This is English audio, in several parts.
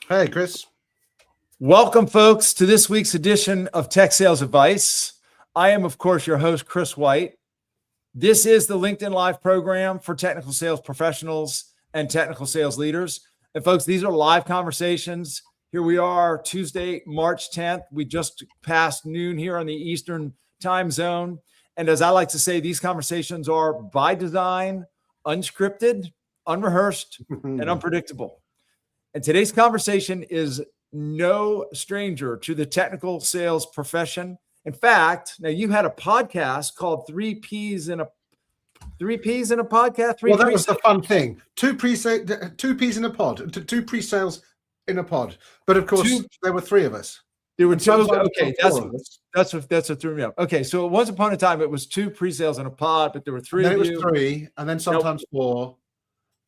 Hey, Chris. Welcome, folks, to this week's edition of Tech Sales Advice. I am, of course, your host, Chris White. This is the LinkedIn Live program for technical sales professionals and technical sales leaders. And folks, these are live conversations. Here we are, Tuesday, March 10th. We just passed noon here on the Eastern time zone. And as I like to say, these conversations are by design, unscripted, unrehearsed, and unpredictable. And today's conversation is no stranger to the technical sales profession. In fact, now you had a podcast called Three Peas in a Podcast. Well, that was the fun thing. Two peas in a pod, two pre-sales in a pod. But of course, there were three of us. There were two. Okay, that's what threw me up. Okay, so once upon a time, it was two pre-sales in a pod, but there were three. Then it was three, and then sometimes four.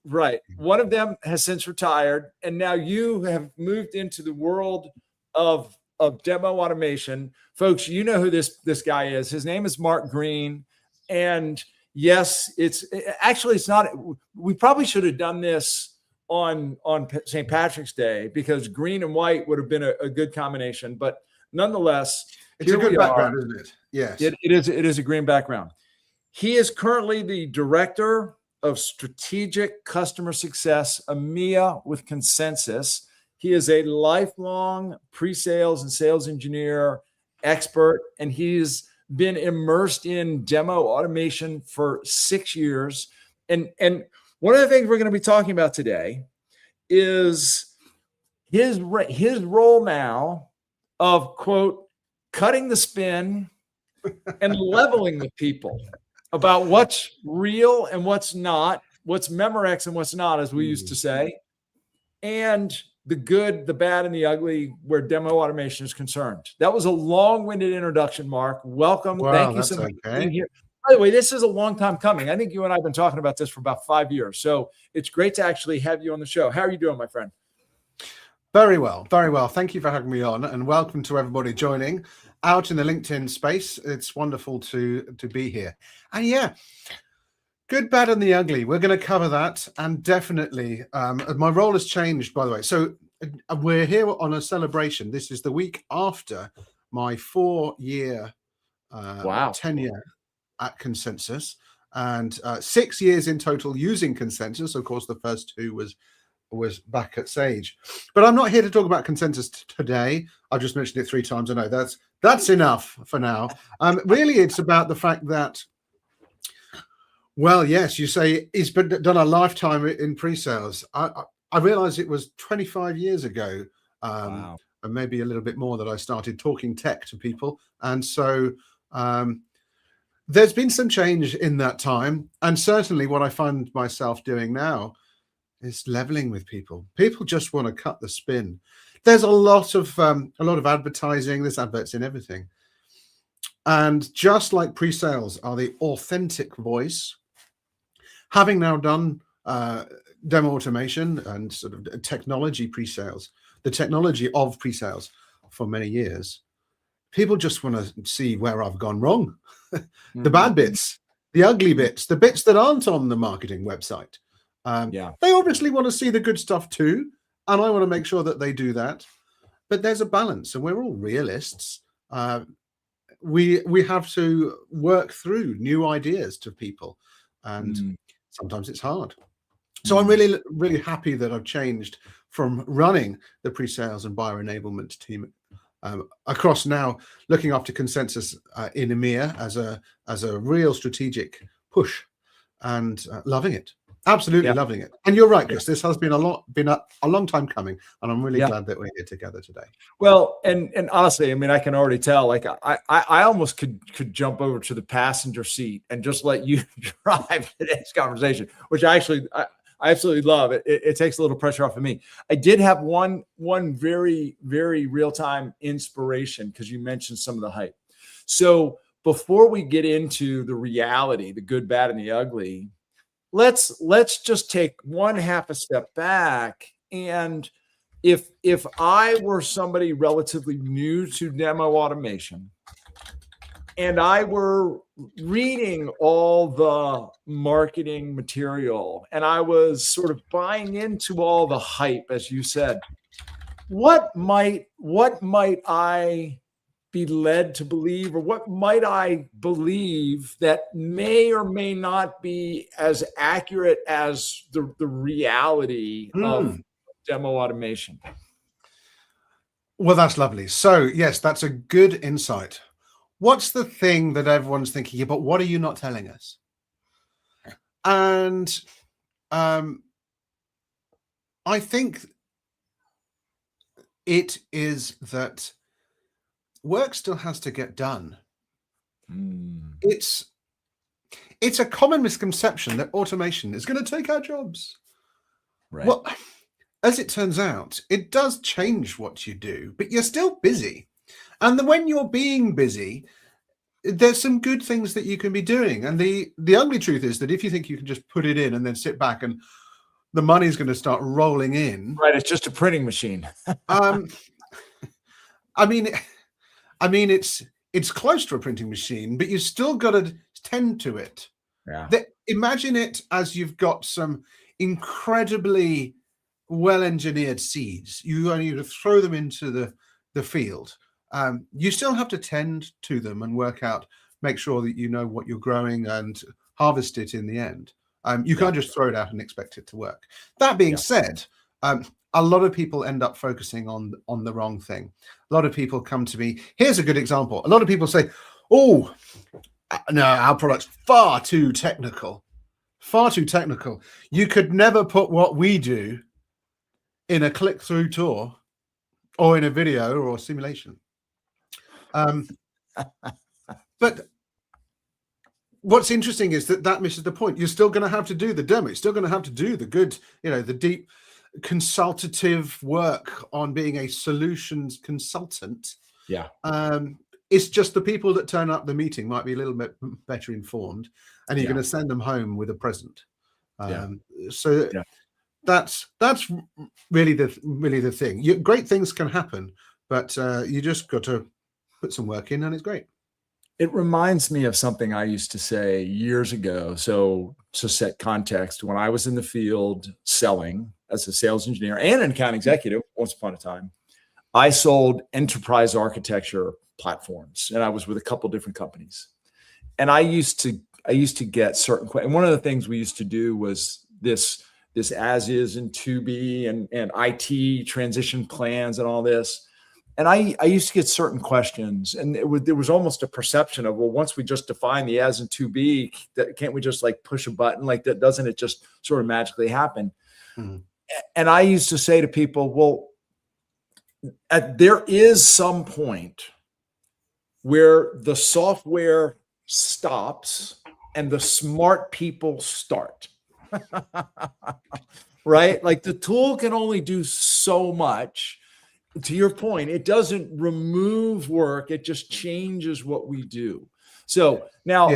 Right. One of them has since retired, and now you have moved into the world of demo automation. Folks, you know who this guy is. His name is Mark Green. And yes, it's not. We probably should have done this on St. Patrick's Day because green and white would have been a good combination. But nonetheless, it's a good background, isn't it? Yes. It is a green background. He is currently the director of strategic customer success, EMEA with Consensus. He is a lifelong pre-sales and sales engineer expert, and he's been immersed in demo automation for 6 years. And one of the things we're going to be talking about today is his role now of, quote, cutting the spin and leveling with people about what's real and what's not, what's Memorex and what's not, as we used to say, and the good, the bad, and the ugly where demo automation is concerned. That was a long-winded introduction, Mark. Welcome. Wow, thank you so much for being here. By the way, this is a long time coming. I think you and I have been talking about this for about 5 years. So it's great to actually have you on the show. How are you doing, my friend? Very well, very well. Thank you for having me on, and welcome to everybody joining out in the LinkedIn space. It's wonderful to be here. And yeah, good, bad, and the ugly. We're going to cover that, and definitely my role has changed, by the way. So we're here on a celebration. This is the week after my 4-year tenure at Consensus, and 6 years in total using Consensus. Of course, the first 2 was back at Sage. But I'm not here to talk about Consensus today. I've just mentioned it 3 times. I know that's enough for now. Really, it's about the fact that, well, yes, you say he's done a lifetime in pre-sales. I realized it was 25 years ago, and maybe a little bit more, that I started talking tech to people. And so there's been some change in that time. And certainly what I find myself doing now is leveling with people. People just want to cut the spin. There's a lot of advertising. There's adverts in everything. And just like pre-sales are the authentic voice, having now done demo automation and sort of technology pre-sales, the technology of pre-sales for many years, people just want to see where I've gone wrong. The bad bits, the ugly bits, the bits that aren't on the marketing website. They obviously want to see the good stuff too, and I want to make sure that they do that. But there's a balance, and we're all realists. We have to work through new ideas to people, and sometimes it's hard. So I'm really, really happy that I've changed from running the pre-sales and buyer enablement team across now looking after Consensus in EMEA as a real strategic push, and loving it. Absolutely loving it. And you're right, Chris. This has been a long time coming, and I'm really glad that we're here together today. Well, and honestly, I mean, I can already tell. Like, I almost could jump over to the passenger seat and just let you drive today's conversation, which I absolutely love. It takes a little pressure off of me. I did have one very, very real time inspiration because you mentioned some of the hype. So before we get into the reality, the good, bad, and the ugly, let's just take one half a step back. And if I were somebody relatively new to demo automation and I were reading all the marketing material and I was sort of buying into all the hype, as you said, what might I be led to believe, or what might I believe that may or may not be as accurate as the reality of demo automation? Well, that's lovely. So yes, that's a good insight. What's the thing that everyone's thinking, yeah, but what are you not telling us? And I think it is that work still has to get done. It's a common misconception that automation is going to take our jobs. Right. Well, as it turns out, it does change what you do, but you're still busy. And when you're being busy, there's some good things that you can be doing. And the ugly truth is that if you think you can just put it in and then sit back and the money's going to start rolling in. Right. It's just a printing machine. I mean, it's close to a printing machine, but you still got to tend to it. Yeah. Imagine it as you've got some incredibly well-engineered seeds. You only need to throw them into the field. You still have to tend to them and work out, make sure that you know what you're growing and harvest it in the end. You can't just throw it out and expect it to work. That being said, a lot of people end up focusing on the wrong thing. A lot of people come to me. Here's a good example. A lot of people say, oh, no, our product's far too technical. Far too technical. You could never put what we do in a click-through tour or in a video or a simulation. But what's interesting is that misses the point. You're still going to have to do the demo. You're still going to have to do the good, the deep consultative work on being a solutions consultant. Yeah. It's just the people that turn up the meeting might be a little bit better informed, and you're going to send them home with a present. So that's really the thing. Great things can happen, but you just got to put some work in, and it's great. It reminds me of something I used to say years ago. So to set context, when I was in the field selling as a sales engineer and an account executive, once upon a time, I sold enterprise architecture platforms, and I was with a couple different companies. And I used to get certain questions. And one of the things we used to do was this as is and to be and IT transition plans and all this. And I used to get certain questions, and there was almost a perception of, well, once we just define the as and to be, can't we just like push a button like that? Doesn't it just sort of magically happen? Mm-hmm. And I used to say to people, well, there is some point where the software stops and the smart people start. Right? Like the tool can only do so much. To your point, it doesn't remove work. It just changes what we do. So now,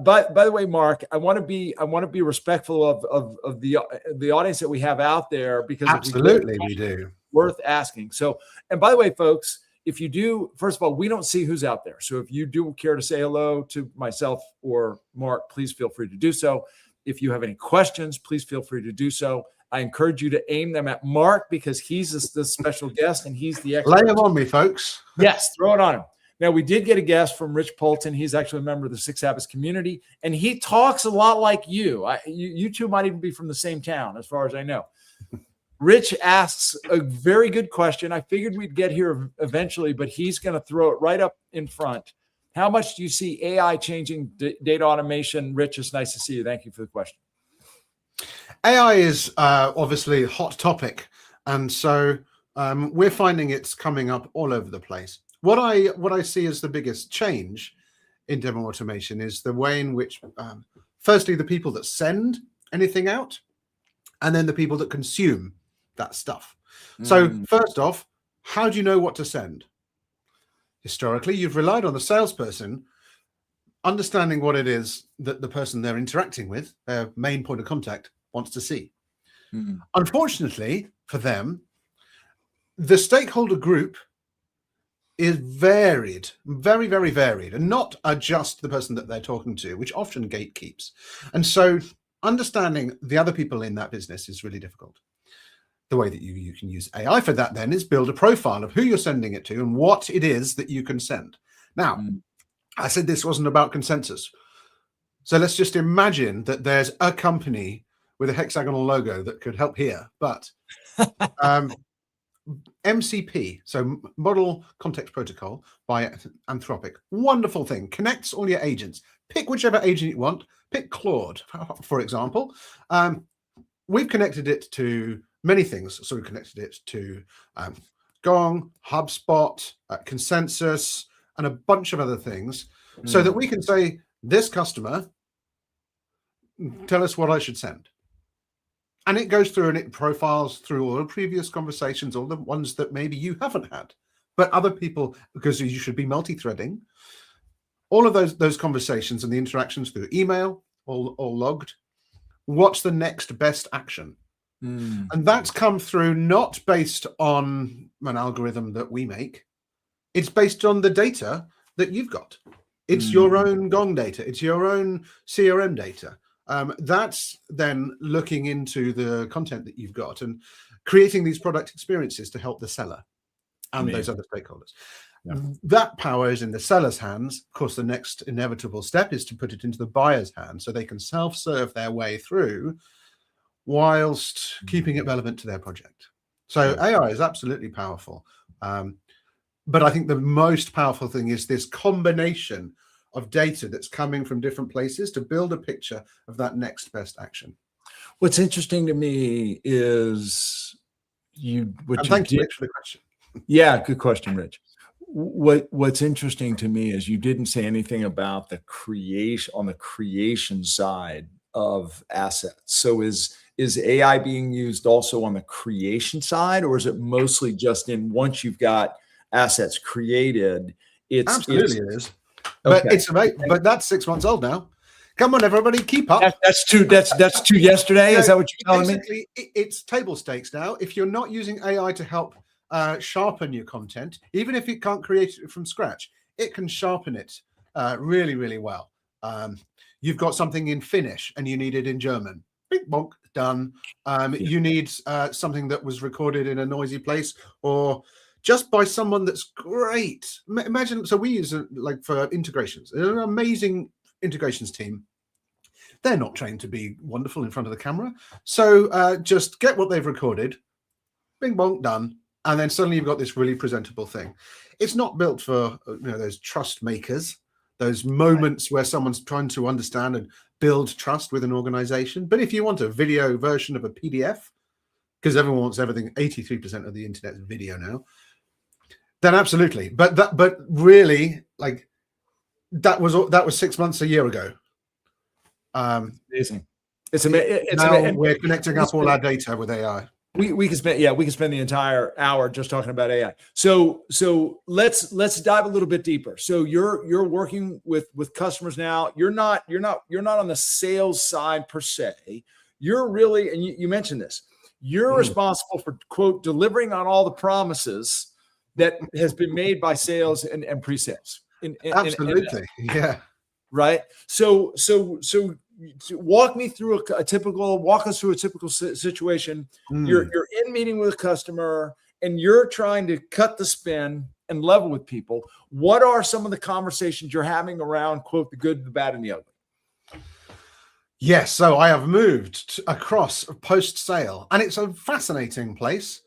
by the way, Mark, I want to be respectful of the audience that we have out there, because absolutely we do. Worth asking. So, and by the way, folks, if you do, first of all, we don't see who's out there. So if you do care to say hello to myself or Mark, please feel free to do so. If you have any questions, please feel free to do so. I encourage you to aim them at Mark, because he's the special guest and he's the expert. Lay them on me, folks. Yes, throw it on him. Now, we did get a guest from Rich Polton. He's actually a member of the 6 Habits community, and he talks a lot like you. You two might even be from the same town, as far as I know. Rich asks a very good question. I figured we'd get here eventually, but he's going to throw it right up in front. How much do you see AI changing data automation? Rich, it's nice to see you. Thank you for the question. AI is obviously a hot topic, and so we're finding it's coming up all over the place. What I see as the biggest change in demo automation is the way in which, firstly, the people that send anything out, and then the people that consume that stuff. So first off, how do you know what to send? Historically, you've relied on the salesperson understanding what it is that the person they're interacting with, their main point of contact, wants to see. Mm-hmm. Unfortunately for them, the stakeholder group is varied, very, very varied, and not just the person that they're talking to, which often gatekeeps. And so understanding the other people in that business is really difficult. The way that you can use AI for that then is build a profile of who you're sending it to and what it is that you can send. Now, I said this wasn't about consensus. So let's just imagine that there's a company with a hexagonal logo that could help here, but MCP, so Model Context Protocol by Anthropic, wonderful thing, connects all your agents. Pick whichever agent you want, pick Claude, for example. We've connected it to many things. So we connected it to Gong, HubSpot, Consensus, and a bunch of other things, so that we can say, this customer, tell us what I should send. And it goes through and it profiles through all the previous conversations, all the ones that maybe you haven't had, but other people, because you should be multi-threading, all of those conversations and the interactions through email, all logged. What's the next best action? And that's come through not based on an algorithm that we make. It's based on the data that you've got. It's your own Gong data. It's your own CRM data. That's then looking into the content that you've got and creating these product experiences to help the seller and those other stakeholders. Yeah. That power is in the seller's hands. Of course, the next inevitable step is to put it into the buyer's hands so they can self-serve their way through whilst keeping it relevant to their project. So AI is absolutely powerful. But I think the most powerful thing is this combination of data that's coming from different places to build a picture of that next best action. What's interesting to me is thank you, Rich, for the question. Yeah, good question, Rich. What's interesting to me is you didn't say anything about the creation side of assets. So is AI being used also on the creation side, or is it mostly just in once you've got assets created? Absolutely it is. But it's amazing. But that's 6 months old now. Come on, everybody, keep up. That's two yesterday. Is that what you're telling me? It's table stakes now. If you're not using AI to help sharpen your content, even if it can't create it from scratch, it can sharpen it really, really well. You've got something in Finnish and you need it in German. Bing, bonk, done. You need something that was recorded in a noisy place or just by someone that's great. Imagine, so we use it like for integrations. They're an amazing integrations team. They're not trained to be wonderful in front of the camera. So just get what they've recorded, bing, bonk, done. And then suddenly you've got this really presentable thing. It's not built for those trust makers, those moments where someone's trying to understand and build trust with an organization. But if you want a video version of a PDF, because everyone wants everything, 83% of the internet's video now, then absolutely. But really, like that was 6 months, a year ago. Amazing. It's amazing. Now we're connecting up all our data with AI. We can spend the entire hour just talking about AI. So let's dive a little bit deeper. So you're working with customers now. You're not on the sales side per se. You're really, and you mentioned this, you're responsible for, quote, delivering on all the promises that has been made by sales and pre-sales. Absolutely. Yeah. Right. So walk us through a typical situation. You're in meeting with a customer and you're trying to cut the spin and level with people. What are some of the conversations you're having around, quote, the good, the bad, and the ugly? Yes. So I have moved across post-sale, and it's a fascinating place.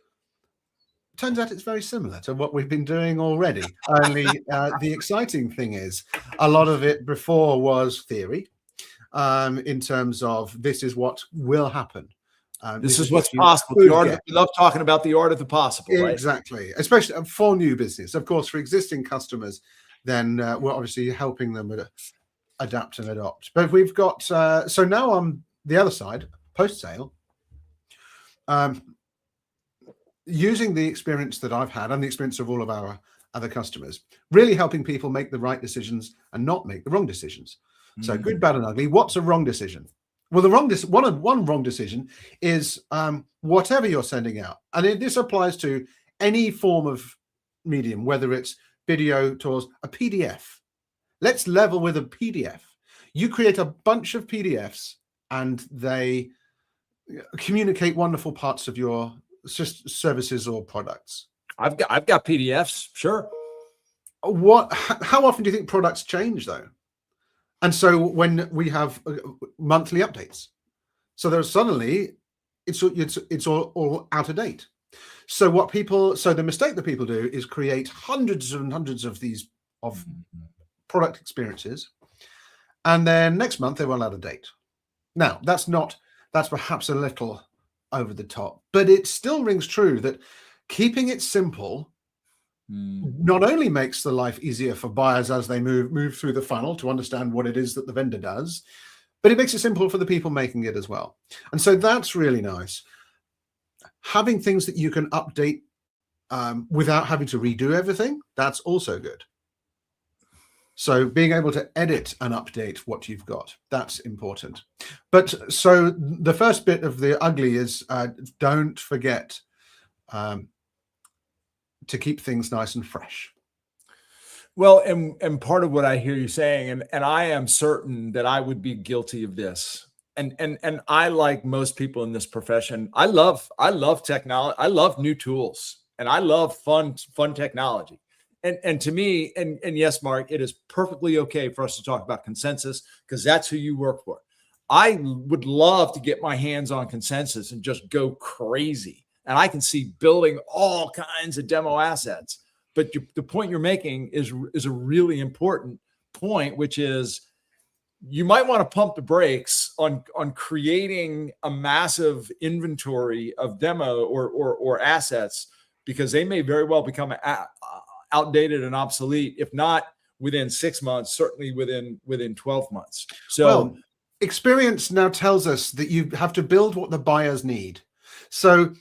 Turns out it's very similar to what we've been doing already. Only the exciting thing is a lot of it before was theory. In terms of this is what will happen. This is what's possible. We love talking about the art of the possible, right? Exactly, especially for new business. Of course, for existing customers, then we're obviously helping them adapt and adopt. But we've got, so now on the other side, post-sale, using the experience that I've had and the experience of all of our other customers, really helping people make the right decisions and not make the wrong decisions. So good, bad, and ugly. What's a wrong decision? Well, one wrong decision is whatever you're sending out. And this applies to any form of medium, whether it's video, tours, a PDF. Let's level with a PDF. You create a bunch of PDFs and they communicate wonderful parts of your services or products? I've got PDFs, sure. How often do you think products change though? And so when we have monthly updates, so there's suddenly it's all out of date. So the mistake that people do is create hundreds and hundreds of these product experiences, and then next month they run out of date. Now that's perhaps a little over the top, but it still rings true that keeping it simple not only makes the life easier for buyers as they move through the funnel to understand what it is that the vendor does, but it makes it simple for the people making it as well. And so that's really nice. Having things that you can update without having to redo everything, that's also good. So being able to edit and update what you've got, that's important. But so the first bit of the ugly is don't forget to keep things nice and fresh. Well, and part of what I hear you saying, and I am certain that I would be guilty of this. And I, like most people in this profession, I love technology. I love new tools, and I love fun technology. And to me, and yes, Mark, it is perfectly okay for us to talk about Consensus because that's who you work for. I would love to get my hands on Consensus and just go crazy. And I can see building all kinds of demo assets. But the point you're making is a really important point, which is you might want to pump the brakes on creating a massive inventory of demo or assets, because they may very well become outdated and obsolete, if not within 6 months, certainly within 12 months. So experience now tells us that you have to build what the buyers need. So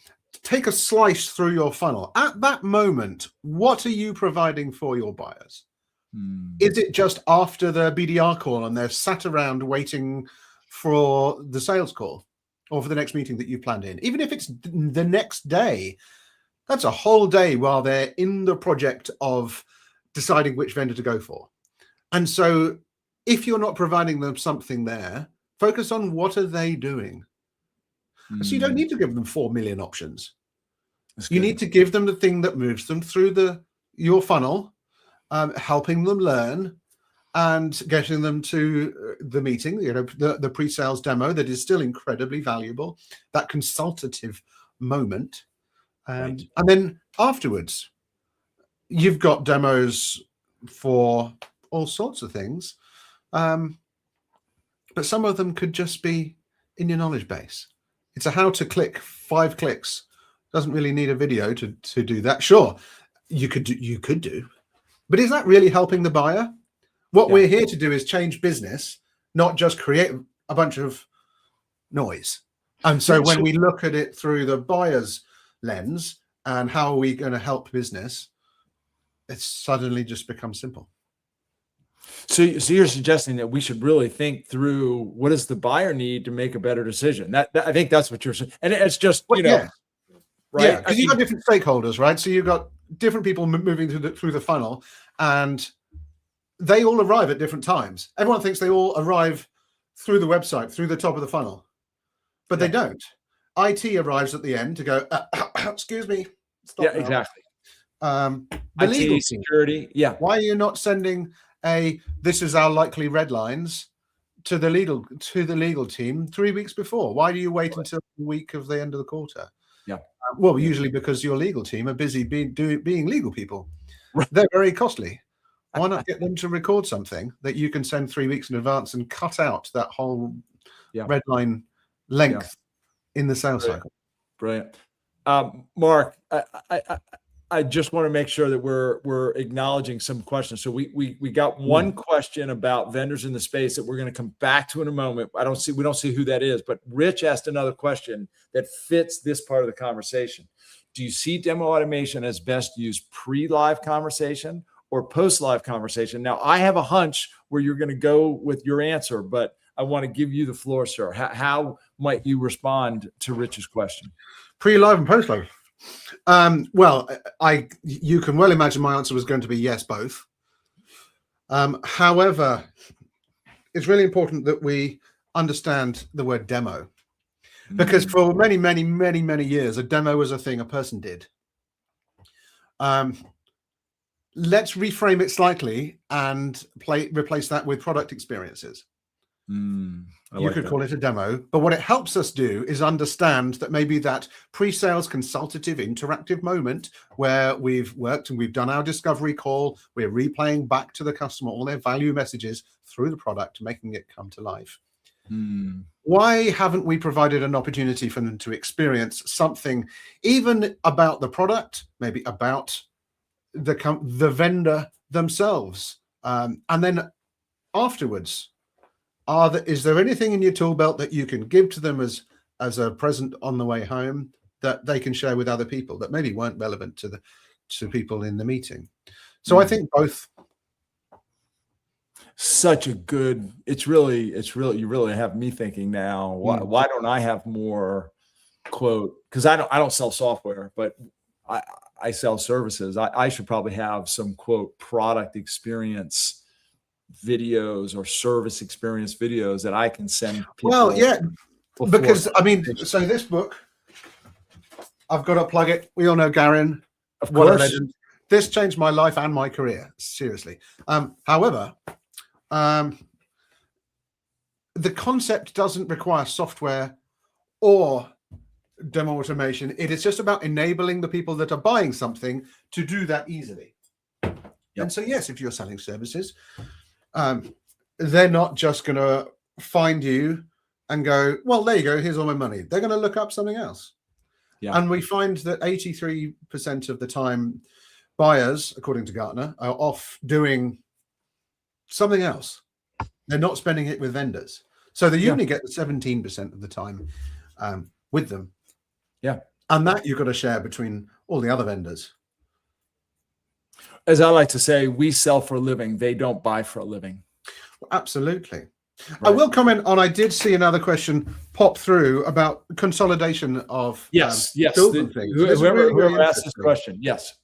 take a slice through your funnel. At that moment, what are you providing for your buyers? Is it just after the BDR call and they're sat around waiting for the sales call or for the next meeting that you planned in? Even if it's the next day, that's a whole day while they're in the project of deciding which vendor to go for. And so if you're not providing them something there, focus on what are they doing. So you don't need to give them 4 million options. You need to give them the thing that moves them through your funnel, helping them learn and getting them to the meeting, the pre-sales demo that is still incredibly valuable, that consultative moment. And then afterwards, you've got demos for all sorts of things. But some of them could just be in your knowledge base. It's a how to click, 5 clicks. Doesn't really need a video to do that. Sure, you could do. But is that really helping the buyer? What we're here to do is change business, not just create a bunch of noise. And so when we look at it through the buyer's lens and how are we going to help business, it's suddenly just becomes simple. So you're suggesting that we should really think through what does the buyer need to make a better decision? That I think that's what you're saying. And it's just, right? Yeah, because you've got different stakeholders, right? So you've got different people moving through the funnel, and they all arrive at different times. Everyone thinks they all arrive through the website, through the top of the funnel, but they don't. IT arrives at the end to go, excuse me. Stop now. Exactly. The IT, legal security. team. Why are you not sending this is our likely red lines to the legal team 3 weeks before? Why do you wait until the week of the end of the quarter? Well, usually because your legal team are busy being legal people. They're very costly. Why not get them to record something that you can send 3 weeks in advance and cut out that whole red line length in the sales cycle? Brilliant. Mark, I just want to make sure that we're acknowledging some questions. So we got one question about vendors in the space that we're going to come back to in a moment. We don't see who that is, but Rich asked another question that fits this part of the conversation. Do you see demo automation as best used pre-live conversation or post-live conversation? Now, I have a hunch where you're going to go with your answer, but I want to give you the floor, sir. How might you respond to Rich's question? Pre-live and post-live. Well, you can well imagine my answer was going to be yes, both. However, it's really important that we understand the word demo. Because for many, many, many, many years, a demo was a thing a person did. Let's reframe it slightly and replace that with product experiences. You could call it a demo, but what it helps us do is understand that maybe that pre-sales consultative interactive moment where we've worked and we've done our discovery call, we're replaying back to the customer all their value messages through the product, making it come to life. Why haven't we provided an opportunity for them to experience something even about the product, maybe about the vendor themselves, and then afterwards, is there anything in your tool belt that you can give to them as a present on the way home that they can share with other people that maybe weren't relevant to people in the meeting? So I think both. Such a good, it's really, you really have me thinking now, why don't I have more quote, because I don't sell software, but I sell services. I should probably have some quote product experience videos or service experience videos that I can send people. Well, yeah, because I mean, so this book, I've got to plug it. We all know Garin. Of course. This changed my life and my career, seriously. However, the concept doesn't require software or demo automation. It is just about enabling the people that are buying something to do that easily. And so, yes, if you're selling services, they're not just going to find you and go, well, there you go, here's all my money. They're going to look up something else. And we find that 83% of the time buyers, according to Gartner, are off doing something else. They're not spending it with vendors. So they only get the 17% of the time with them. And that you've got to share between all the other vendors. As I like to say, we sell for a living. They don't buy for a living. Absolutely. Right. I will comment on, I did see another question pop through about consolidation of whoever asked this question. Yes.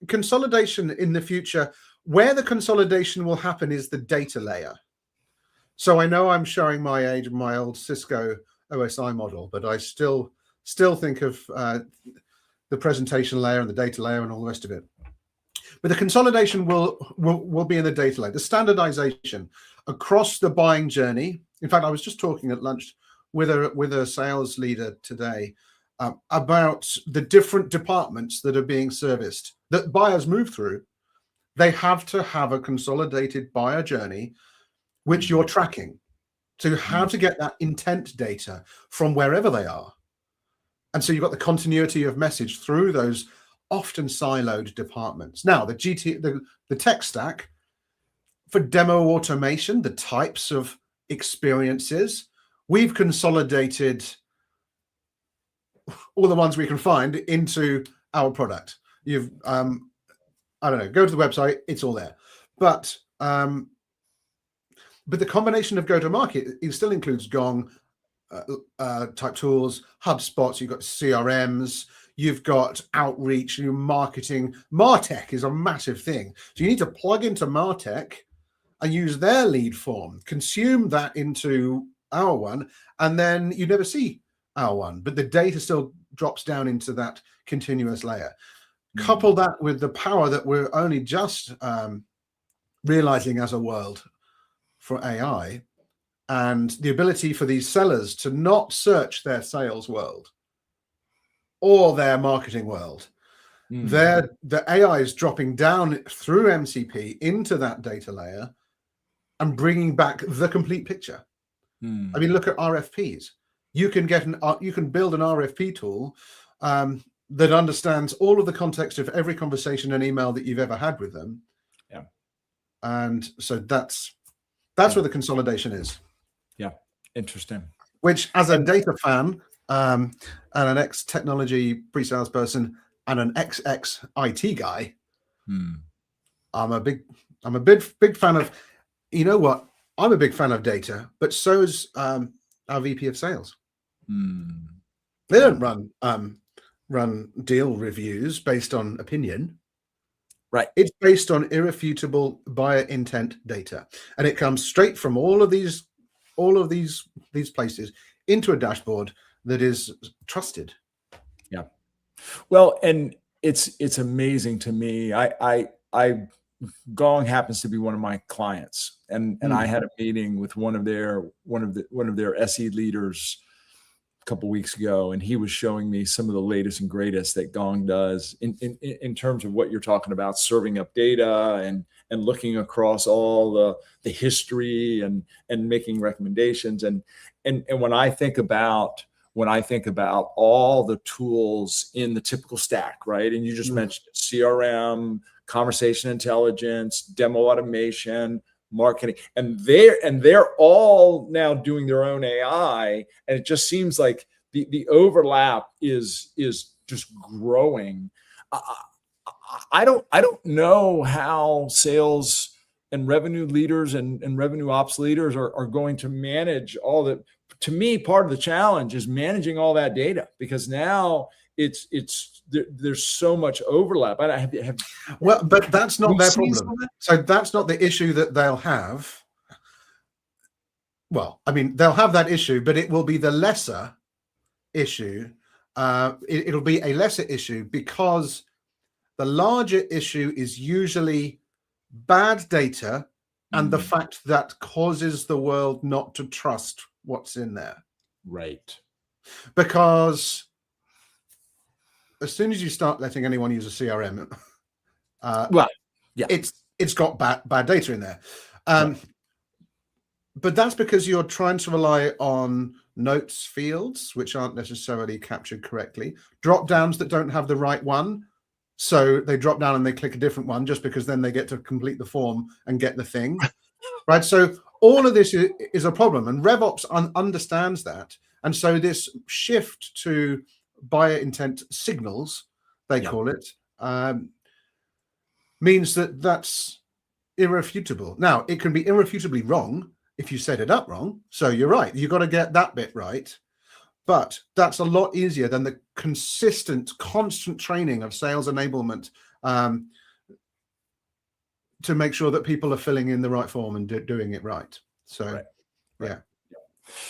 Consolidation in the future, where the consolidation will happen is the data layer. So I know I'm showing my age of my old Cisco OSI model, but I still think of the presentation layer and the data layer and all the rest of it. But the consolidation will be in the data layer, the standardization across the buying journey. In fact, I was just talking at lunch with a sales leader today about the different departments that are being serviced, that buyers move through. They have to have a consolidated buyer journey, which you're tracking. So you have to get that intent data from wherever they are. And so you've got the continuity of message through those often siloed departments. Now, the tech stack for demo automation, the types of experiences, we've consolidated all the ones we can find into our product. You've, I don't know, go to the website, it's all there. But the combination of go-to-market, it still includes Gong type tools, HubSpots, you've got CRMs, you've got outreach, marketing. MarTech is a massive thing. So you need to plug into MarTech and use their lead form, consume that into our one, and then you never see our one, but the data still drops down into that continuous layer. Couple that with the power that we're only just realizing as a world for AI, and the ability for these sellers to not search their sales world or their marketing world. The AI is dropping down through MCP into that data layer and bringing back the complete picture. I mean, look at RFPs. You can build an RFP tool that understands all of the context of every conversation and email that you've ever had with them. And so that's where the consolidation is. Interesting. Which, as a data fan and an ex-technology pre-sales person and an ex-IT guy, I'm a big fan of. You know what? I'm a big fan of data, but so is our VP of sales. They don't run deal reviews based on opinion. Right. It's based on irrefutable buyer intent data, and it comes straight from all of these places into a dashboard that is trusted. Yeah. Well, and it's amazing to me. I Gong happens to be one of my clients, and I had a meeting with one of their SE leaders a couple of weeks ago, and he was showing me some of the latest and greatest that Gong does in terms of what you're talking about, serving up data and looking across all the history and making recommendations. And when I think about all the tools in the typical stack, right? And you just mentioned CRM, conversation intelligence, demo automation, marketing, and they're all now doing their own AI. And it just seems like the overlap is just growing. I don't know how sales and revenue leaders and revenue ops leaders are going to manage all that. To me, part of the challenge is managing all that data, because now there's so much overlap. Well, but that's not their problem. So that's not the issue that they'll have. Well, I mean, they'll have that issue, but it will be the lesser issue. It'll be a lesser issue, because the larger issue is usually bad data and the fact that causes the world not to trust what's in there. Right. Because as soon as you start letting anyone use a CRM, it's got bad data in there. But that's because you're trying to rely on notes fields, which aren't necessarily captured correctly, drop downs that don't have the right one. So they drop down and they click a different one just because then they get to complete the form and get the thing. Right. So all of this is a problem, and RevOps understands that. And so this shift to buyer intent signals, they call it, means that that's irrefutable. Now, it can be irrefutably wrong if you set it up wrong. So you're right. You've got to get that bit right. But that's a lot easier than the constant training of sales enablement to make sure that people are filling in the right form and doing it right. So, yeah.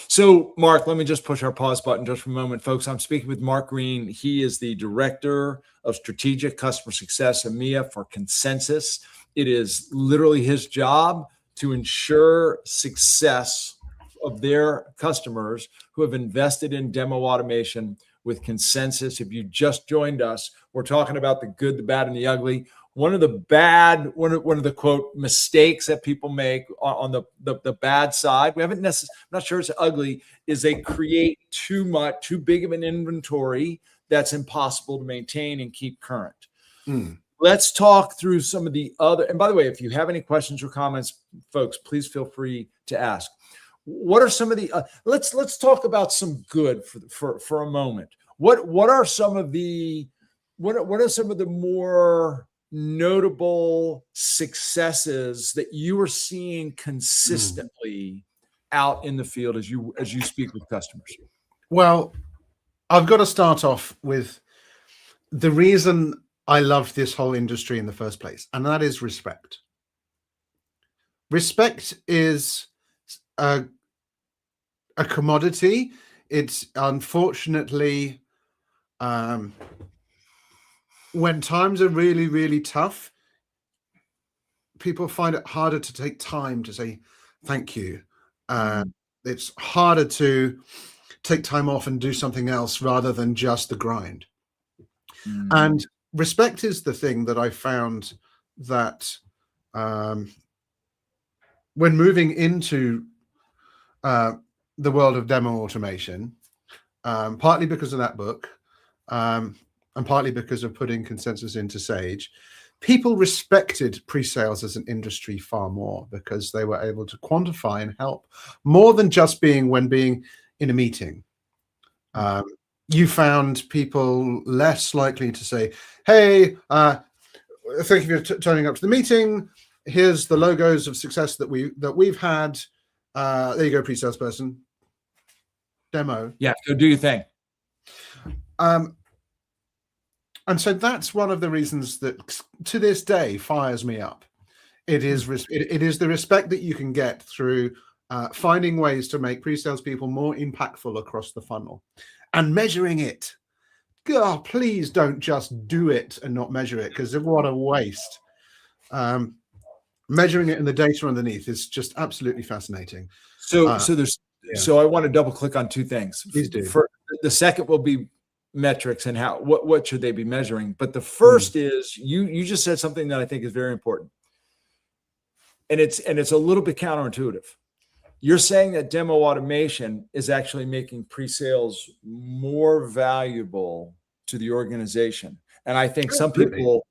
So, Mark, let me just push our pause button just for a moment, folks. I'm speaking with Mark Green. He is the Director of Strategic Customer Success, EMEA, for Consensus. It is literally his job to ensure success of their customers who have invested in demo automation with Consensus. If you just joined us, we're talking about the good, the bad, and the ugly. One of the quote mistakes that people make on the bad side, I'm not sure it's ugly, is they create too big of an inventory that's impossible to maintain and keep current. Let's talk through some of the other, and by the way, if you have any questions or comments, folks, please feel free to ask. What are some of the let's talk about some good for a moment. What are some of the more notable successes that you are seeing consistently out in the field as you speak with customers? Well, I've got to start off with the reason I love this whole industry in the first place, and that is respect. Respect is a commodity. It's unfortunately, when times are really, really tough, people find it harder to take time to say thank you. It's harder to take time off and do something else rather than just the grind. And respect is the thing that I found that when moving into the world of demo automation, partly because of that book, and partly because of putting Consensus into Sage, people respected pre-sales as an industry far more because they were able to quantify and help more than just being in a meeting. You found people less likely to say, hey, thank you for turning up to the meeting. Here's the logos of success that we've had. There you go, pre-sales person. Demo. Yeah, go do your thing. And so that's one of the reasons that to this day fires me up. It is the respect that you can get through finding ways to make pre-sales people more impactful across the funnel and measuring it. God, please don't just do it and not measure it, because what a waste. Measuring it in the data underneath is just absolutely fascinating. So Yeah. so I want to double click on two things. Please do. For the second will be metrics and what should they be measuring. But the first is you just said something that I think is very important. And it's a little bit counterintuitive. You're saying that demo automation is actually making pre-sales more valuable to the organization. And I think some people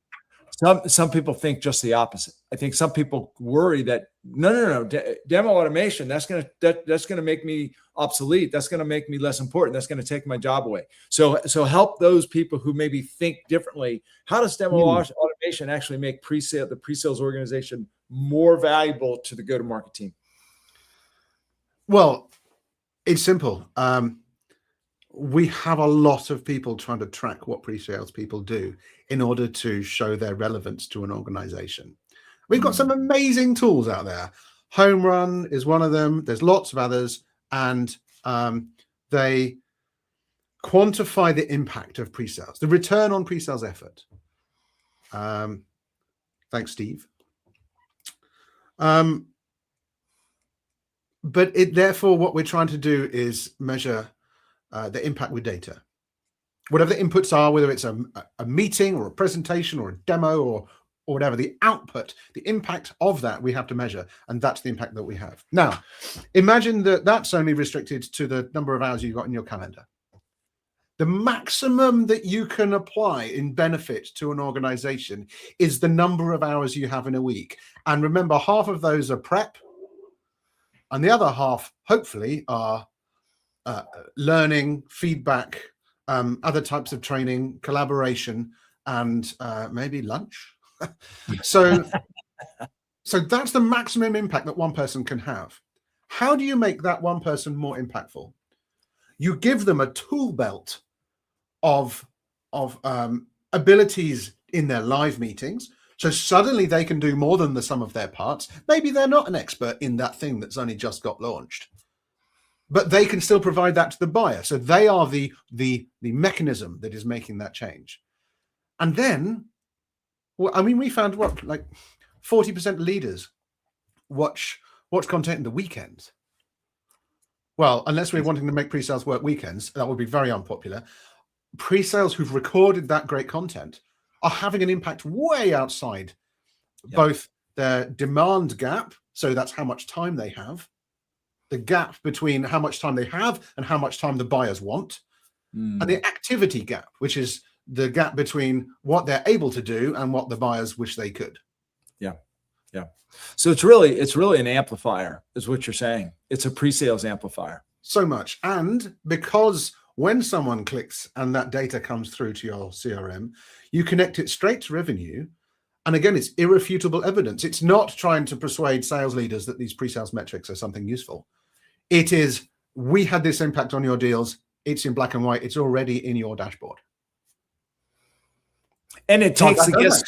think just the opposite. I think some people worry that no, demo automation, that's gonna make me obsolete. That's gonna make me less important. That's gonna take my job away. So help those people who maybe think differently. How does demo automation actually make the pre-sales organization more valuable to the go-to-market team? Well, it's simple. We have a lot of people trying to track what pre-sales people do in order to show their relevance to an organization. We've got some amazing tools out there. Home Run is one of them. There's lots of others, and they quantify the impact of pre-sales, the return on pre-sales effort. Thanks, Steve. But therefore, what we're trying to do is measure the impact with data. Whatever the inputs are, whether it's a meeting or a presentation or a demo or whatever, the output, the impact of that we have to measure, and that's the impact that we have. Now, imagine that that's only restricted to the number of hours you've got in your calendar. The maximum that you can apply in benefit to an organization is the number of hours you have in a week. And remember, half of those are prep, and the other half, hopefully, are learning, feedback, other types of training, collaboration, and maybe lunch. So that's the maximum impact that one person can have. How do you make that one person more impactful? You give them a tool belt of abilities in their live meetings. So suddenly they can do more than the sum of their parts. Maybe they're not an expert in that thing that's only just got launched, but they can still provide that to the buyer. So they are the mechanism that is making that change. And then, well, I mean, we found like 40% of leaders watch content in the weekends. Well, unless we're wanting to make pre-sales work weekends, that would be very unpopular. Pre-sales who've recorded that great content are having an impact way outside both their demand gap, so that's how much time they have, the gap between how much time they have and how much time the buyers want, and the activity gap, which is the gap between what they're able to do and what the buyers wish they could. Yeah. So it's really an amplifier, is what you're saying. It's a pre-sales amplifier. So much. And because when someone clicks and that data comes through to your CRM, you connect it straight to revenue. And again, it's irrefutable evidence. It's not trying to persuade sales leaders that these pre-sales metrics are something useful. It is, we had this impact on your deals. It's in black and white. It's already in your dashboard. And it takes the guess.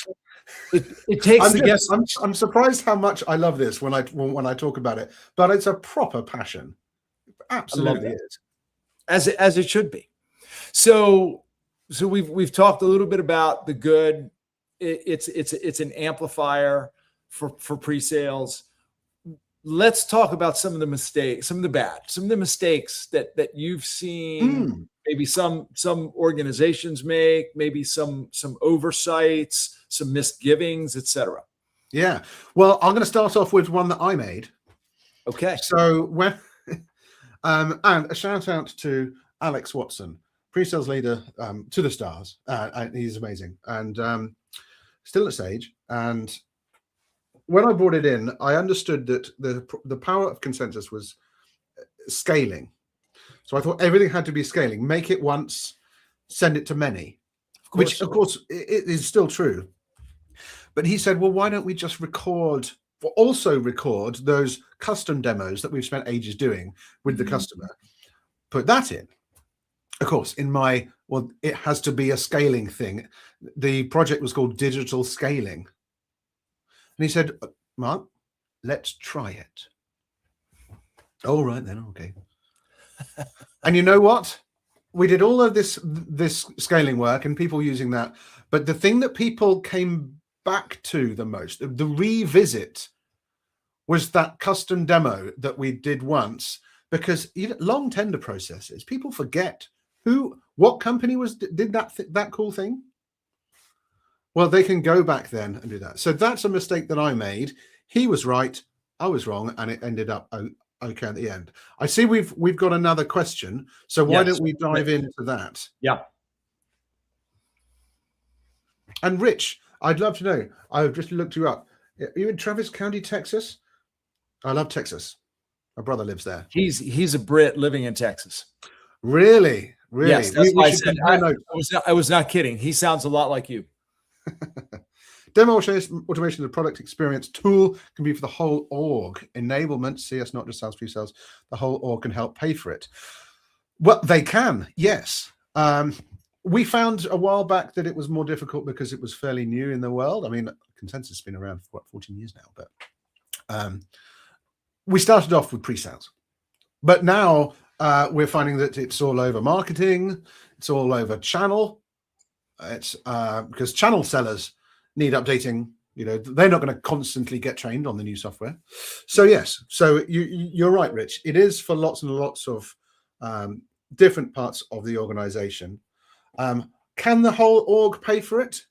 It takes the guess. I'm surprised how much I love this when I talk about it, but it's a proper passion. Absolutely is. As it should be. So we've talked a little bit about the good. It's an amplifier for pre-sales. Let's talk about some of the mistakes, some of the bad, some of the mistakes that you've seen. Maybe some organizations make, maybe some oversights, some misgivings, etc. Yeah. Well, I'm going to start off with one that I made. Okay. So when and a shout out to Alex Watson, pre-sales leader to the stars. He's amazing and still at Sage. And when I brought it in, I understood that the power of consensus was scaling. So I thought everything had to be scaling. Make it once, send it to many, which of course it is still true. But he said, well, why don't we just record those custom demos that we've spent ages doing with the customer, put that in. Of course, it has to be a scaling thing. The project was called Digital Scaling. And he said, Mark, let's try it. Oh, right then. Okay. And you know what? We did all of this scaling work and people using that. But the thing that people came back to the most, the revisit, was that custom demo that we did once, because long tender processes, people forget what company did that cool thing. Well, they can go back then and do that. So that's a mistake that I made. He was right, I was wrong, and it ended up okay at the end. I see we've got another question. So why don't we dive into that? Yeah. And Rich, I'd love to know. I've just looked you up. Are you in Travis County, Texas? I love Texas. My brother lives there. He's a Brit living in Texas. Really? Yes, that's why I said I was not kidding. He sounds a lot like you. Demo automation of the product experience tool can be for the whole org. Enablement, CS, not just sales, pre-sales. The whole org can help pay for it. Well, they can, yes. We found a while back that it was more difficult because it was fairly new in the world. I mean, Consensus has been around for 14 years now, but we started off with pre-sales. But now we're finding that it's all over marketing, it's all over channel. It's because channel sellers need updating. They're not going to constantly get trained on the new software. So yes, so you're right, Rich. It is for lots and lots of different parts of the organization. Can the whole org pay for it?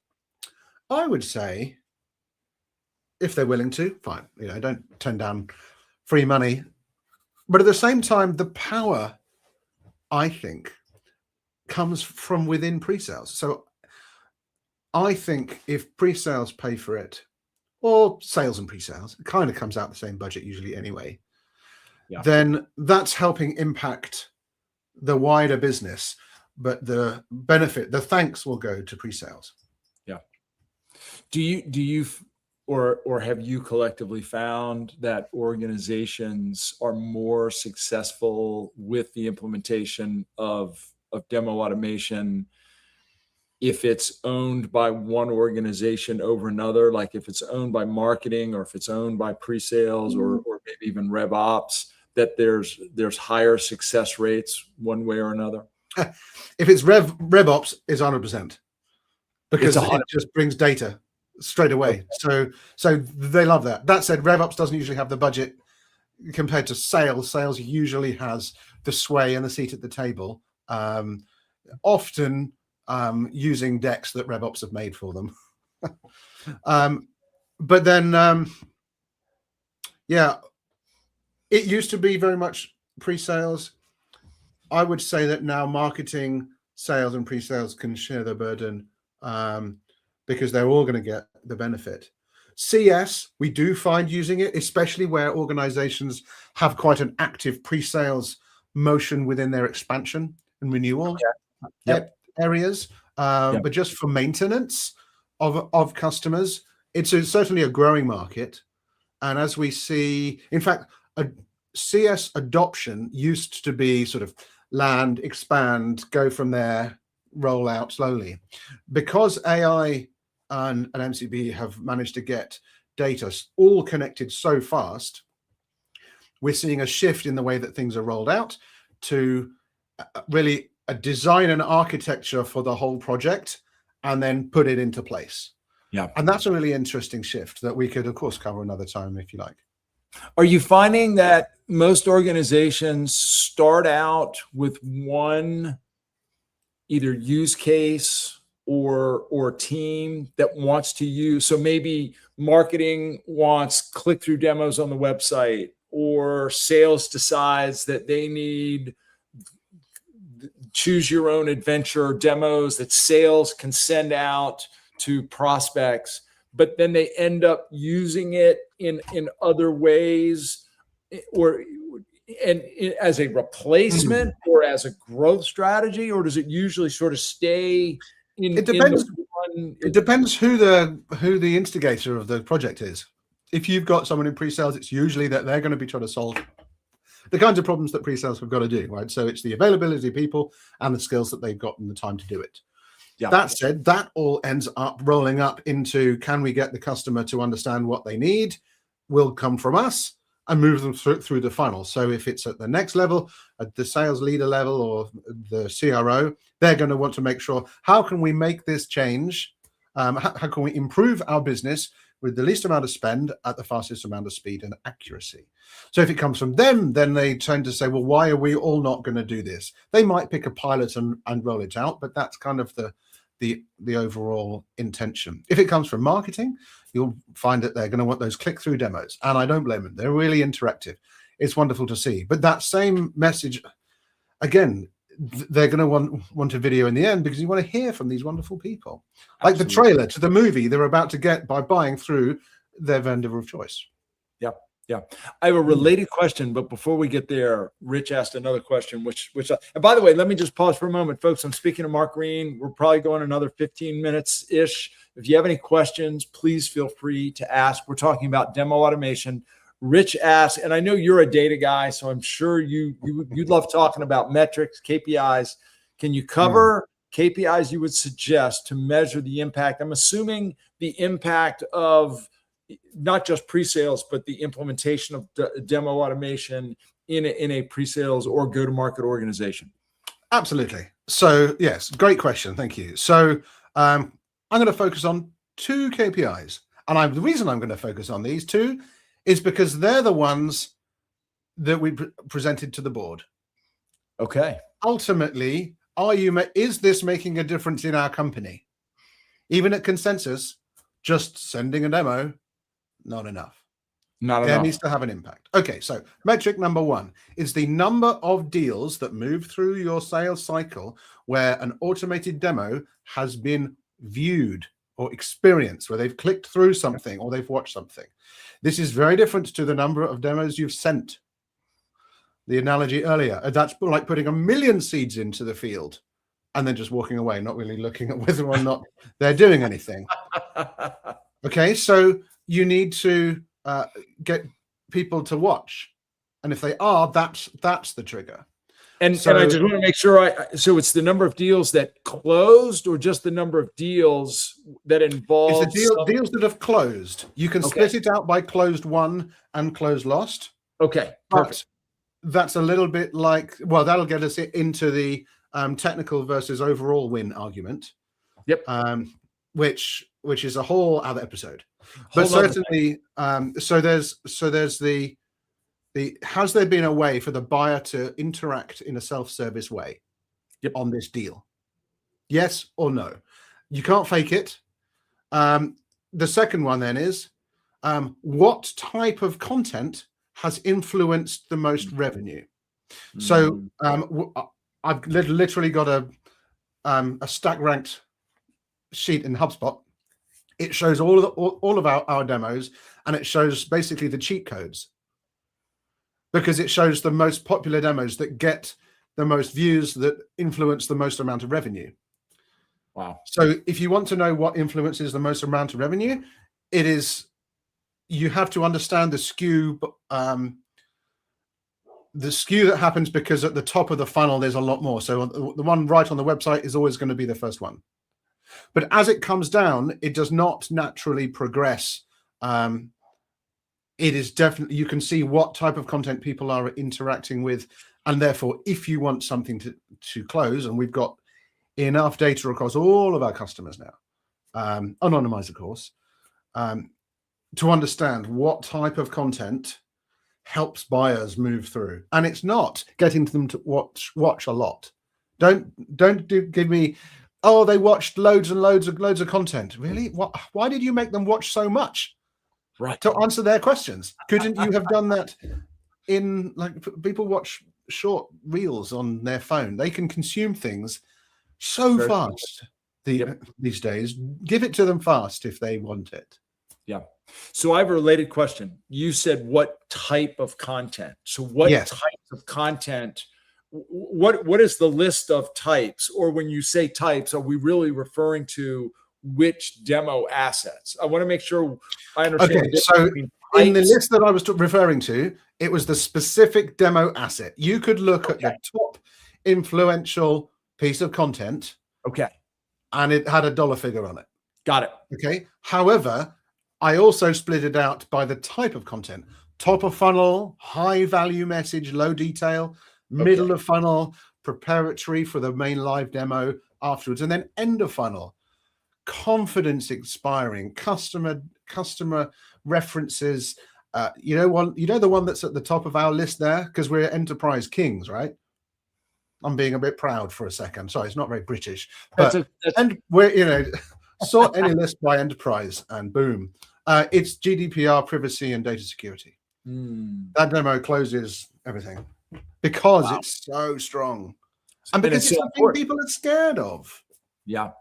I would say, if they're willing to, fine. Don't turn down free money. But at the same time, the power, I think, comes from within pre-sales. So I think if pre-sales pay for it, or sales and pre-sales, it kind of comes out the same budget usually anyway, then that's helping impact the wider business. But the benefit, the thanks will go to pre-sales. Yeah. Do you or have you collectively found that organizations are more successful with the implementation of demo automation if it's owned by one organization over another, like if it's owned by marketing or if it's owned by pre-sales or maybe even rev ops, that there's higher success rates one way or another? If it's rev ops, is 100%, because it just brings data straight away. Okay. So they love that. That said, rev ops doesn't usually have the budget compared to sales. Sales usually has the sway and the seat at the table, often using decks that rev ops have made for them. But then, yeah, it used to be very much pre-sales. I would say that now marketing, sales, and pre-sales can share the burden because they're all going to get the benefit. CS, we do find using it, especially where organizations have quite an active pre-sales motion within their expansion and renewal areas. But just for maintenance of customers, it's certainly a growing market. And as we see, in fact, a CS adoption used to be sort of land, expand, go from there, roll out slowly. Because AI and MCP have managed to get data all connected so fast, we're seeing a shift in the way that things are rolled out to really a design and architecture for the whole project and then put it into place. Yeah. And that's a really interesting shift that we could, of course, cover another time if you like. Are you finding that most organizations start out with one either use case or team that wants to use? So maybe marketing wants click-through demos on the website, or sales decides that they need choose your own adventure demos that sales can send out to prospects, but then they end up using it in other ways, or as a replacement or as a growth strategy, or does it usually sort of stay in? It depends. It depends who the instigator of the project is. If you've got someone in pre-sales, it's usually that they're going to be trying to solve the kinds of problems that pre-sales have got to do, right? So it's the availability of people and the skills that they've got and the time to do it. Yeah. That said, that all ends up rolling up into, can we get the customer to understand what they need? Will come from us. and move them through the funnel. So if it's at the next level, at the sales leader level or the CRO, they're going to want to make sure, how can we make this change? How can we improve our business with the least amount of spend at the fastest amount of speed and accuracy? So if it comes from them, then they tend to say, well, why are we all not going to do this? They might pick a pilot and roll it out, but that's kind of the overall intention. If it comes from marketing, you'll find that they're going to want those click-through demos. And I don't blame them. They're really interactive. It's wonderful to see. But that same message, again, they're going to want a video in the end because you want to hear from these wonderful people. Like the trailer to the movie they're about to get by buying through their vendor of choice. Yeah. I have a related question, but before we get there, Rich asked another question, which and by the way, let me just pause for a moment, folks. I'm speaking to Mark Green. We're probably going another 15 minutes ish. If you have any questions, please feel free to ask. We're talking about demo automation. Rich asked, and I know you're a data guy, so I'm sure you'd love talking about metrics, KPIs. Can you cover KPIs you would suggest to measure the impact? I'm assuming the impact of not just pre-sales, but the implementation of demo automation in a pre-sales or go-to-market organization. Absolutely. So yes, great question. Thank you. So I'm going to focus on 2 KPIs. And the reason I'm going to focus on these 2 is because they're the ones that we presented to the board. Okay. Ultimately, is this making a difference in our company? Even at consensus, just sending a demo, not enough. There needs to have an impact. Okay, so metric number 1 is the number of deals that move through your sales cycle where an automated demo has been viewed or experienced, where they've clicked through something or they've watched something. This is very different to the number of demos you've sent. The analogy earlier, that's like putting 1 million seeds into the field and then just walking away, not really looking at whether or not they're doing anything. Okay, so you need to get people to watch. And if they are, that's the trigger. And I just want to make sure so it's the number of deals that closed or just the number of deals that involve deals that have closed. You can split it out by closed won and closed lost. Okay, perfect. But that's a little bit like, well, that'll get us into the technical versus overall win argument. Yep. Which is a whole other episode. But certainly, so there's the has there been a way for the buyer to interact in a self-service way on this deal? Yes or no? You can't fake it. The second one then is what type of content has influenced the most revenue? So I've literally got a stack ranked sheet in HubSpot. It shows all of our demos, and it shows basically the cheat codes, because it shows the most popular demos that get the most views that influence the most amount of revenue. Wow. So if you want to know what influences the most amount of revenue, you have to understand the skew that happens, because at the top of the funnel, there's a lot more. So the one right on the website is always going to be the first one. But as it comes down, it does not naturally progress. It is definitely, you can see what type of content people are interacting with. And therefore, if you want something to close, and we've got enough data across all of our customers now, anonymized, of course, to understand what type of content helps buyers move through. And it's not getting them to watch a lot. Don't give me, oh, they watched loads and loads of content. Really? Why did you make them watch so much? Right. To answer their questions. Couldn't you have done that in, like, people watch short reels on their phone. They can consume things so fast these days. Give it to them fast if they want it. Yeah. So I have a related question. You said what type of content? So what types of content? What is the list of types? Or when you say types, are we really referring to which demo assets? I want to make sure I understand. Okay, so in the list that I was referring to, it was the specific demo asset. You could look at the top influential piece of content. Okay. And it had a dollar figure on it. Got it. Okay. However, I also split it out by the type of content. top of funnel, high value message, low detail, middle of funnel, preparatory for the main live demo afterwards, and then end of funnel, confidence inspiring, customer references. The one that's at the top of our list there, because we're enterprise kings, right? I'm being a bit proud for a second. Sorry, it's not very British, but and we're sort any list by enterprise, and boom, it's GDPR, privacy, and data security. That demo closes everything because it's so strong, and because it's something people are scared of. Yeah.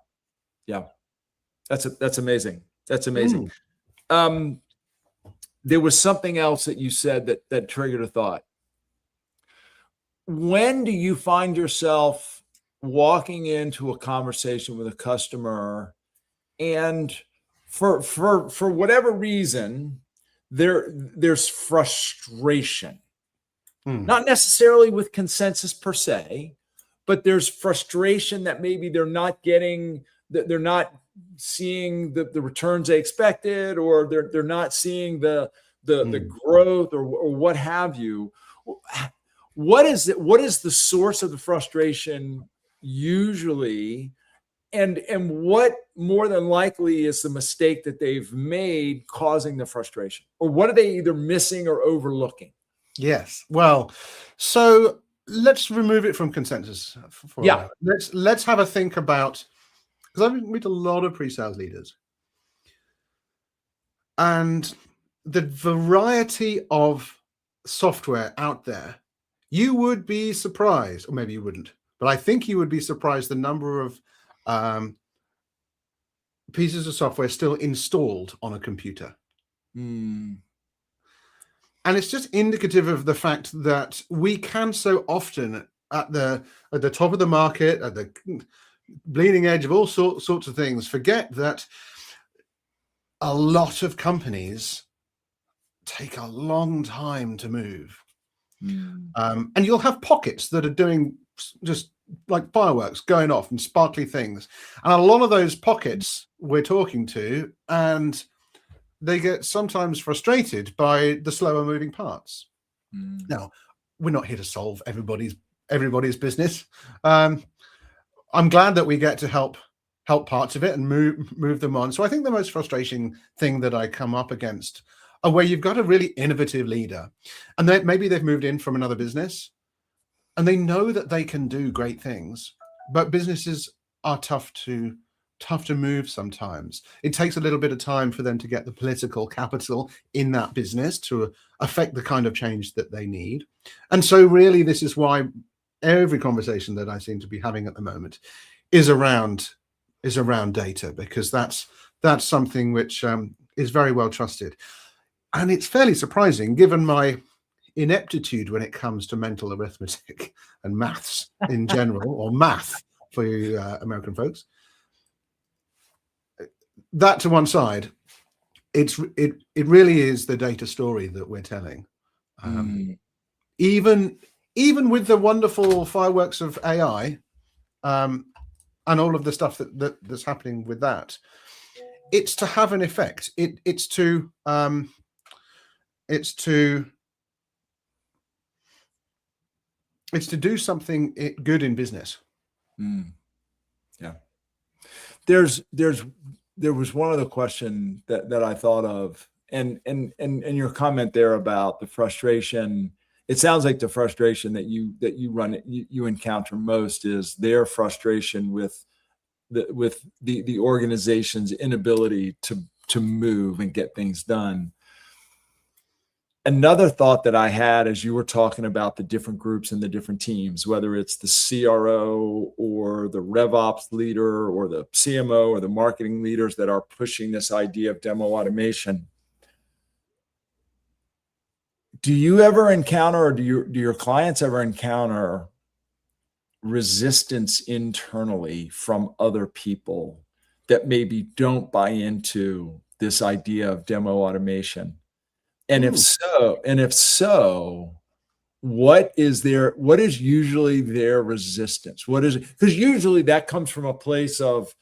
That's amazing. That's amazing. There was something else that you said that triggered a thought. When do you find yourself walking into a conversation with a customer, and for whatever reason, there's frustration, not necessarily with consensus per se, but there's frustration that maybe they're not seeing the returns they expected, or they're not seeing the growth, or what have you. What is the source of the frustration usually, and what more than likely is the mistake that they've made causing the frustration, or what are they either missing or overlooking? Yes. Well, so let's remove it from consensus. Let's have a think about, because I've met a lot of pre-sales leaders, and the variety of software out there. You would be surprised, or maybe you wouldn't, but I think you would be surprised the number of pieces of software still installed on a computer. And it's just indicative of the fact that we can so often at the top of the market, at the bleeding edge of all sorts of things, forget that a lot of companies take a long time to move. And you'll have pockets that are doing just like fireworks going off and sparkly things. And a lot of those pockets we're talking to, and they get sometimes frustrated by the slower moving parts. Now, we're not here to solve everybody's business. I'm glad that we get to help parts of it and move them on. So I think the most frustrating thing that I come up against are where you've got a really innovative leader, and maybe they've moved in from another business, and they know that they can do great things, but businesses are tough to move sometimes. It takes a little bit of time for them to get the political capital in that business to affect the kind of change that they need. And so really, this is why every conversation that I seem to be having at the moment is around data, because that's something which is very well trusted. And it's fairly surprising, given my ineptitude when it comes to mental arithmetic and maths in general, or math for you American folks. That to one side, it really is the data story that we're telling. Even with the wonderful fireworks of AI and all of the stuff that's happening with that, it's to have an effect. It's to do something good in business. Yeah. There was one other question that I thought of, and your comment there about the frustration. It sounds like the frustration that you encounter most is their frustration with the organization's inability to move and get things done. Another thought that I had as you were talking about the different groups and the different teams, whether it's the CRO or the RevOps leader or the CMO or the marketing leaders that are pushing this idea of demo automation. Do you ever encounter, or do your clients ever encounter resistance internally from other people that maybe don't buy into this idea of demo automation? And if so, what is usually their resistance? What is it? Because usually that comes from a place of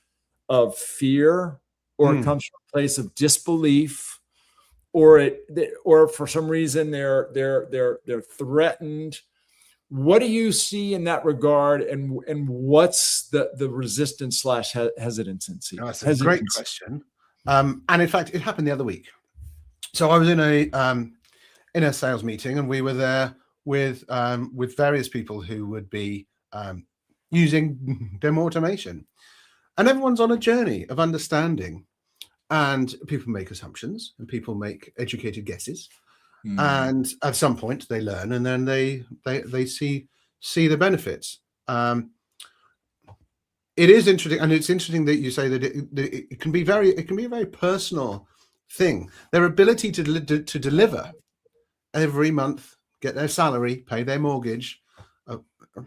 fear, or it comes from a place of disbelief, or for some reason they're threatened. What do you see in that regard, and what's the resistance / hesitancy? Oh, that's a great question. And in fact, it happened the other week. So I was in a sales meeting, and we were there with various people who would be using demo automation, and everyone's on a journey of understanding. And people make assumptions, and people make educated guesses, and at some point they learn, and then they see the benefits. It is interesting, and it's interesting that you say that it can be a very personal thing. Their ability to deliver every month, get their salary, pay their mortgage,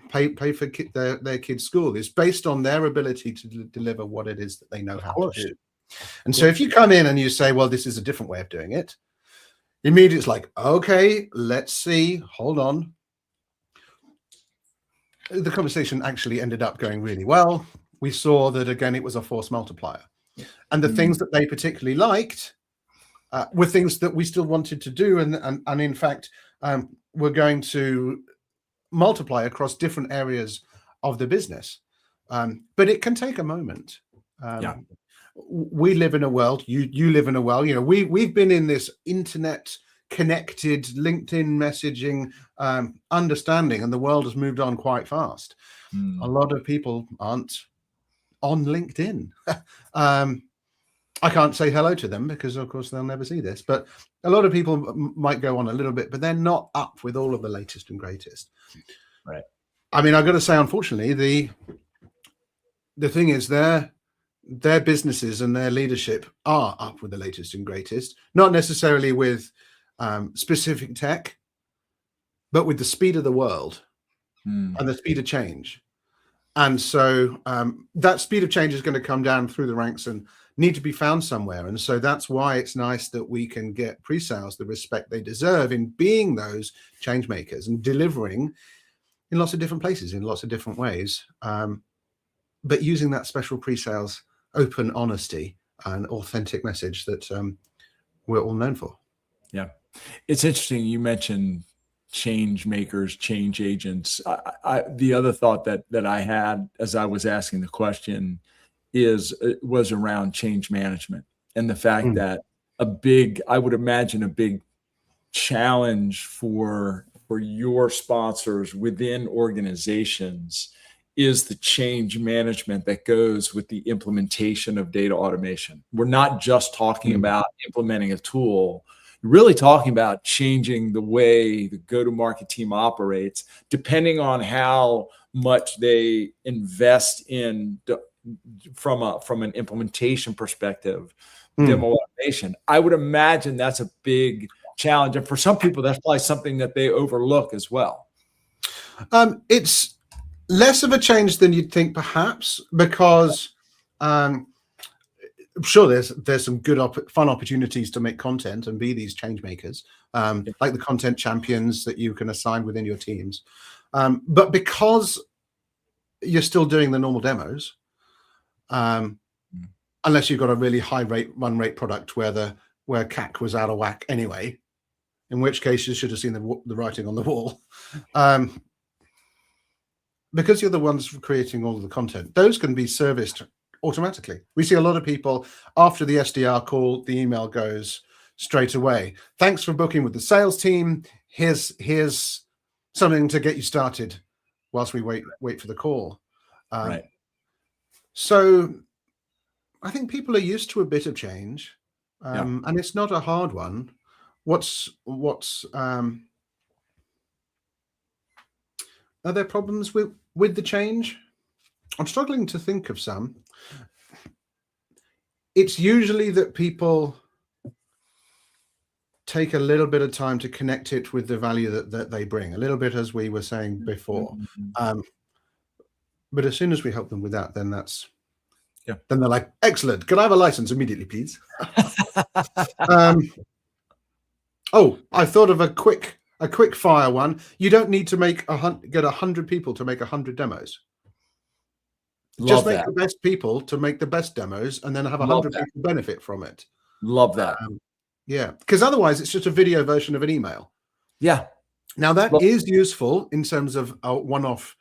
pay for their kids' school is based on their ability to deliver what it is that they know how to do. And so if you come in and you say, well, this is a different way of doing it, immediately it's like, okay, let's see, hold on. The conversation actually ended up going really well. We saw that, again, it was a force multiplier. And the things that they particularly liked were things that we still wanted to do. And in fact, we're going to multiply across different areas of the business. But it can take a moment. We live in a world, you live in a world, we've been in this internet connected LinkedIn messaging understanding, and the world has moved on quite fast. A lot of people aren't on LinkedIn. I can't say hello to them because of course they'll never see this, but a lot of people might go on a little bit, but they're not up with all of the latest and greatest. Right. I mean, I've got to say, unfortunately, the thing is their businesses and their leadership are up with the latest and greatest, not necessarily with specific tech, but with the speed of the world and the speed of change. And so that speed of change is going to come down through the ranks and need to be found somewhere. And so that's why it's nice that we can get pre-sales the respect they deserve in being those change makers and delivering in lots of different places, in lots of different ways. But using that special pre-sales open honesty and authentic message that we're all known for. Yeah. It's interesting. You mentioned change makers, change agents. The other thought that I had as I was asking the question was around change management, and the fact that I would imagine a big challenge for your sponsors within organizations is the change management that goes with the implementation of data automation. We're not just talking about implementing a tool, really talking about changing the way the go-to-market team operates, depending on how much they invest in from an implementation perspective, demo automation. I would imagine that's a big challenge. And for some people, that's probably something that they overlook as well. It's less of a change than you'd think, perhaps, because I'm sure there's some good fun opportunities to make content and be these change makers, like the content champions that you can assign within your teams. But because you're still doing the normal demos, unless you've got a really high run rate product where CAC was out of whack anyway, in which case you should have seen the writing on the wall. Because you're the ones creating all of the content, those can be serviced automatically. We see a lot of people after the SDR call, the email goes straight away. Thanks for booking with the sales team. Here's something to get you started whilst we wait for the call. Right. So I think people are used to a bit of change, and it's not a hard one. Are there problems with the change? I'm struggling to think of some. It's usually that people take a little bit of time to connect it with the value that they bring, a little bit, as we were saying before. But as soon as we help them with that, then then they're like, excellent. Can I have a license immediately, please? Oh, I thought of a quick fire one. You don't need to get 100 people to make 100 demos. Just make the best people to make the best demos, and then have 100 people benefit from it. Love that. Yeah, because otherwise it's just a video version of an email. Yeah. Now that is useful in terms of a one-off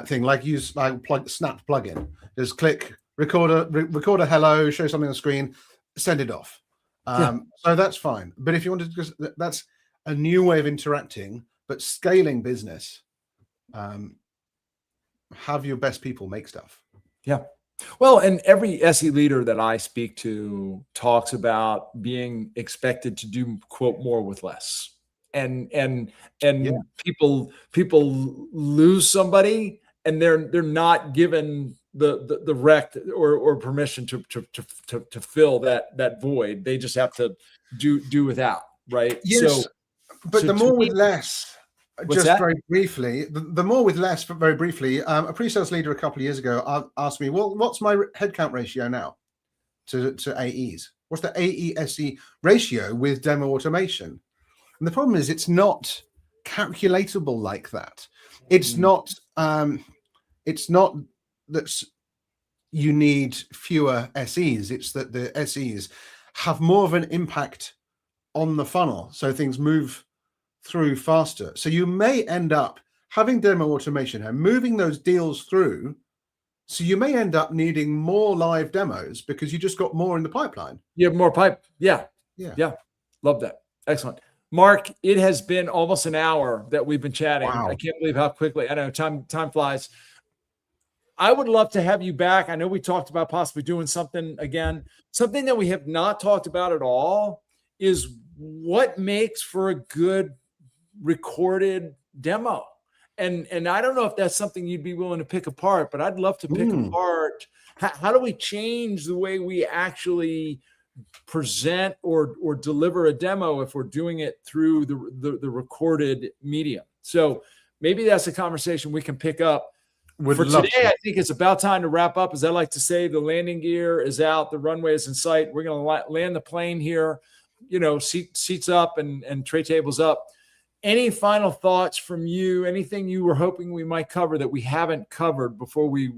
thing, like use like Snap plugin. Just click, record a hello, show something on the screen, send it off. So that's fine. But if you want to just, that's a new way of interacting, but scaling business. Have your best people make stuff. Yeah. Well, and every SE leader that I speak to talks about being expected to do, quote, more with less. And people lose somebody and they're not given the rec or permission to fill that void. They just have to do without, right? Yes, but the more with less. What's just that? very briefly, the more with less, but very briefly, a pre-sales leader a couple of years ago asked me, well, what's my headcount ratio now to AEs? What's the AE-SE ratio with demo automation? And the problem is it's not calculatable like that. It's not that you need fewer SEs. It's that the SEs have more of an impact on the funnel. So things move through faster. So you may end up having demo automation and moving those deals through. So you may end up needing more live demos because you just got more in the pipeline. You have more pipe. Yeah. Love that. Excellent. Mark, it has been almost an hour that we've been chatting. Wow. I can't believe how quickly. I know time flies. I would love to have you back. I know we talked about possibly doing something again. Something that we have not talked about at all is what makes for a good recorded demo. And I don't know if that's something you'd be willing to pick apart, but I'd love to pick apart. How do we change the way we actually present or deliver a demo if we're doing it through the recorded medium? So maybe that's a conversation we can pick up. For today, I think it's about time to wrap up. As I like to say, the landing gear is out, the runway is in sight. We're going to land the plane here, seats up and tray tables up. Any final thoughts from you? Anything you were hoping we might cover that we haven't covered before we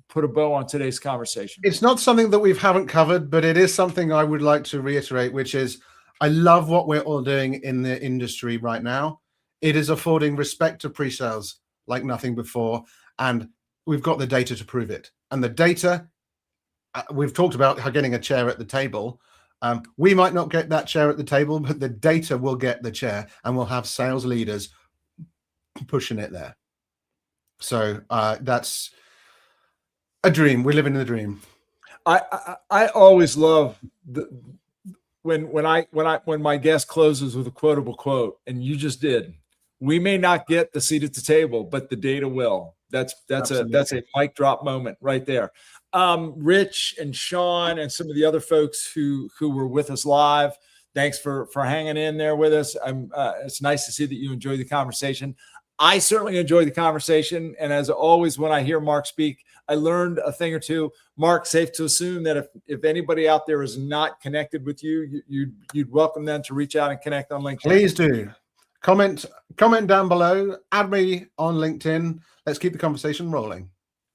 put a bow on today's conversation? It's not something that we haven't covered, but it is something I would like to reiterate, which is I love what we're all doing in the industry right now. It is affording respect to pre-sales like nothing before. And we've got the data to prove it. And the data, we've talked about how getting a chair at the table. We might not get that chair at the table, but the data will get the chair and we'll have sales leaders pushing it there. So that's a dream. We're living in the dream. I always love when my guest closes with a quotable quote, and you just did. We may not get the seat at the table, but the data will. That's a mic drop moment right there. Rich and Sean and some of the other folks who were with us live, thanks for hanging in there with us. It's nice to see that you enjoyed the conversation. I certainly enjoyed the conversation, and as always, when I hear Mark speak, I learned a thing or two. Mark, safe to assume that if anybody out there is not connected with you, you'd welcome them to reach out and connect on LinkedIn. Please do. Comment down below. Add me on LinkedIn. Let's keep the conversation rolling.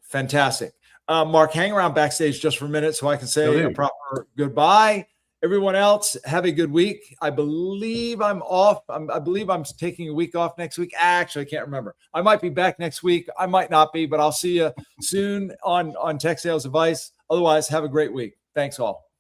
Fantastic. Mark, hang around backstage just for a minute so I can say a proper goodbye. Everyone else, have a good week. I believe I'm off. I believe I'm taking a week off next week. Actually, I can't remember. I might be back next week. I might not be, but I'll see you soon on Tech Sales Advice. Otherwise, have a great week. Thanks all.